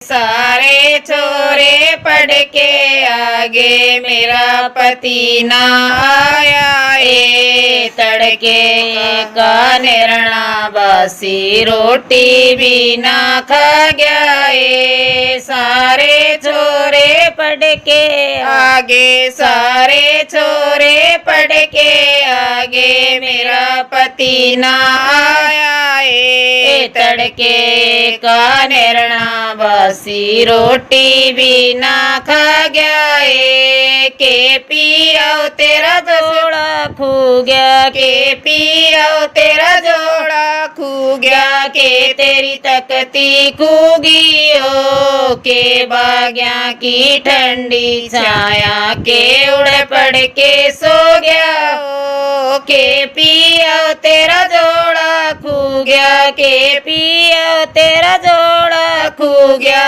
सारे छोरे पढ़ के आगे मेरा पति ना आया ए तड़के का निर्णा बासी रोटी भी ना खा गया ए सारे छोरे पढ़ के आगे सारे छोरे पढ़ के आगे मेरा पति ना आया ए तड़के का निर्णा बासी रोटी भी ना खा गया ए के पिया तेरा जोड़ा खू गया के पिया तेरा जोड़ा खू गया के तेरी तकती खूगी ओ के बाग्या की ठंडी छाया के उड़ पड़ के सो गया ओ के पिया तेरा जोड़ा खू गया के पिया तेरा जोड़ा खू गया।